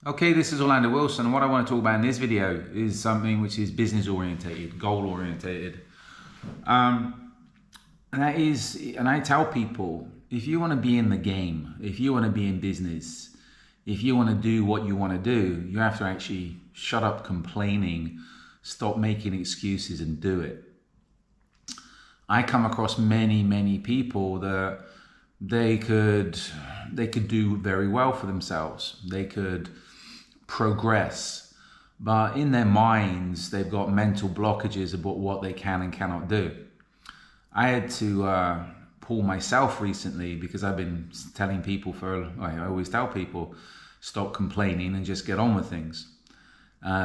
Okay, this is Orlando Wilson, and what I want to talk about in this video is something which is business orientated, goal orientated. And I tell people, if you want to be in the game, if you want to be in business, if you want to do what you want to do, you have to actually shut up complaining, stop making excuses and do it. I come across many people that they could do very well for themselves. They could progress, but in their minds they've got mental blockages about what they can and cannot do. I had to pull myself recently because I've been telling people I always tell people, stop complaining and just get on with things.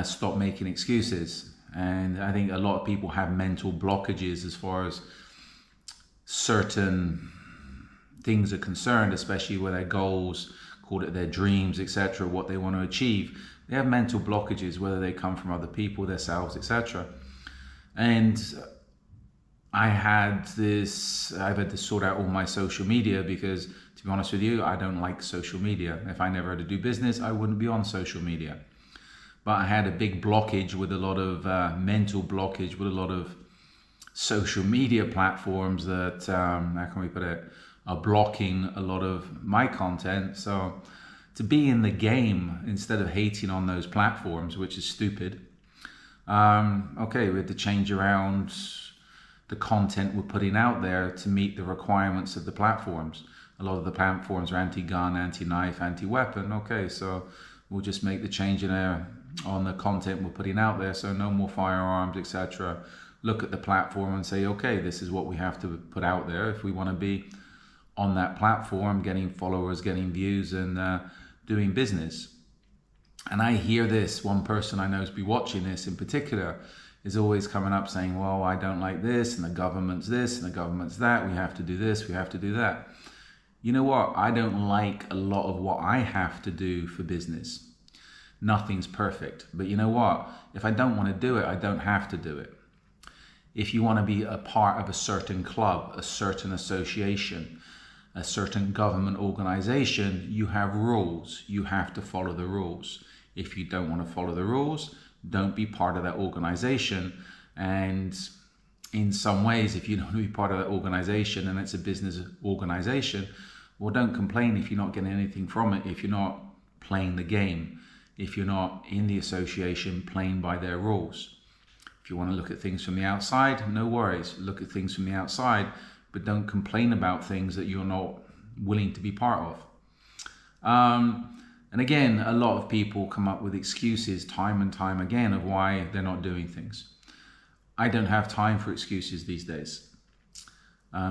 Stop making excuses. And I think a lot of people have mental blockages as far as certain things are concerned, especially with their goals, call it their dreams, etc., what they want to achieve. They have mental blockages, whether they come from other people, themselves, etc. And I've had to sort out all my social media because, to be honest with you, I don't like social media. If I never had to do business, I wouldn't be on social media. But I had a big blockage with a lot of mental blockage with a lot of social media platforms that, how can we put it, are blocking a lot of my content. So to be in the game instead of hating on those platforms, which is stupid. Okay, we had to change around the content we're putting out there to meet the requirements of the platforms. A lot of the platforms are anti-gun, anti-knife, anti-weapon. Okay, so we'll just make the change on the content we're putting out there. So no more firearms, etc. Look at the platform and say, okay, this is what we have to put out there if we want to be on that platform, getting followers, getting views, and doing business. And I hear this, one person I know is be watching this in particular is always coming up saying, well, I don't like this, and the government's this, and the government's that, we have to do this, we have to do that. You know what? I don't like a lot of what I have to do for business. Nothing's perfect. But you know what? If I don't want to do it, I don't have to do it. If you want to be a part of a certain club, a certain association, a certain government organization, you have rules. You have to follow the rules. If you don't want to follow the rules, don't be part of that organization. And in some ways, if you don't want to be part of that organization and it's a business organization, well, don't complain if you're not getting anything from it, if you're not playing the game, if you're not in the association playing by their rules. If you want to look at things from the outside, no worries. Look at things from the outside, but don't complain about things that you're not willing to be part of. And again, a lot of people come up with excuses time and time again of why they're not doing things. I don't have time for excuses these days.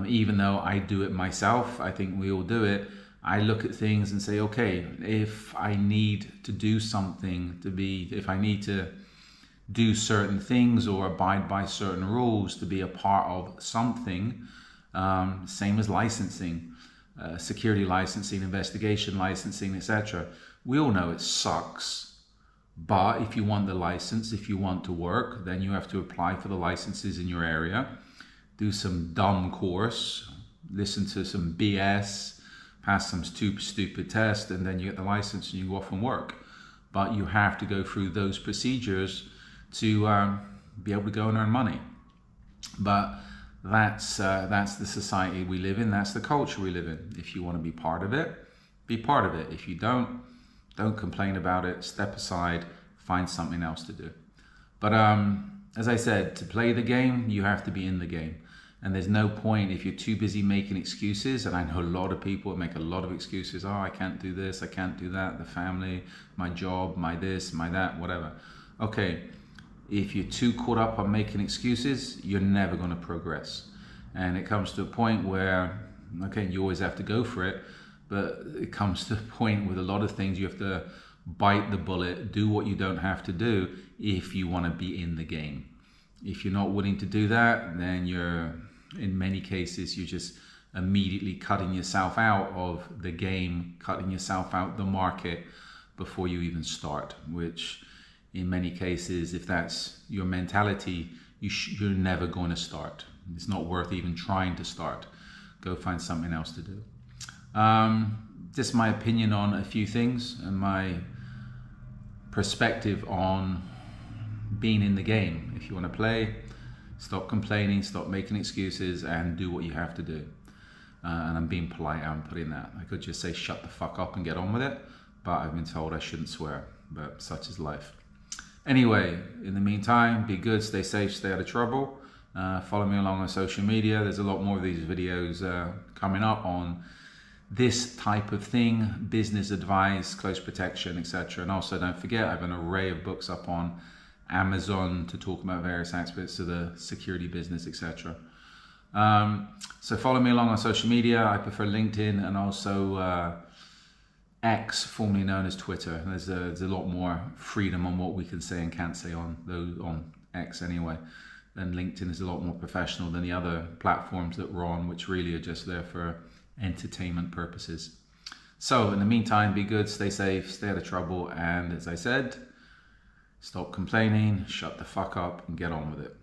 Even though I do it myself, I think we all do it. I look at things and say, okay, if I need to do something if I need to do certain things or abide by certain rules to be a part of something, same as licensing, security licensing, investigation licensing, etc. We all know it sucks, but if you want the license, if you want to work, then you have to apply for the licenses in your area, do some dumb course, listen to some BS, pass some stupid test, and then you get the license and you go off and work. But you have to go through those procedures to be able to go and earn money. But that's the society we live in. That's the culture we live in. If you want to be part of it, be part of it. If you don't complain about it. Step aside, find something else to do. But as I said, to play the game, you have to be in the game. And there's no point if you're too busy making excuses. And I know a lot of people make a lot of excuses. Oh, I can't do this, I can't do that, the family, my job, my this, my that, whatever. Okay. If you're too caught up on making excuses, you're never going to progress. And it comes to a point where, okay, you always have to go for it, but it comes to a point with a lot of things you have to bite the bullet, do what you don't have to do if you want to be in the game. If you're not willing to do that, then in many cases, you're just immediately cutting yourself out of the game, cutting yourself out the market before you even start, which in many cases, if that's your mentality, you're never going to start. It's not worth even trying to start. Go find something else to do. Just my opinion on a few things and my perspective on being in the game. If you want to play, stop complaining, stop making excuses, and do what you have to do. And I'm being polite, I'm putting that. I could just say shut the fuck up and get on with it, but I've been told I shouldn't swear, but such is life. Anyway, in the meantime, be good, stay safe, stay out of trouble. Follow me along on social media. There's a lot more of these videos coming up on this type of thing, business advice, close protection, etc. And also don't forget, I have an array of books up on Amazon to talk about various aspects of the security business, etc. So follow me along on social media. I prefer LinkedIn and also X, formerly known as Twitter. There's a lot more freedom on what we can say and can't say on X anyway. And LinkedIn is a lot more professional than the other platforms that we're on, which really are just there for entertainment purposes. So in the meantime, be good, stay safe, stay out of trouble, and as I said, stop complaining, shut the fuck up, and get on with it.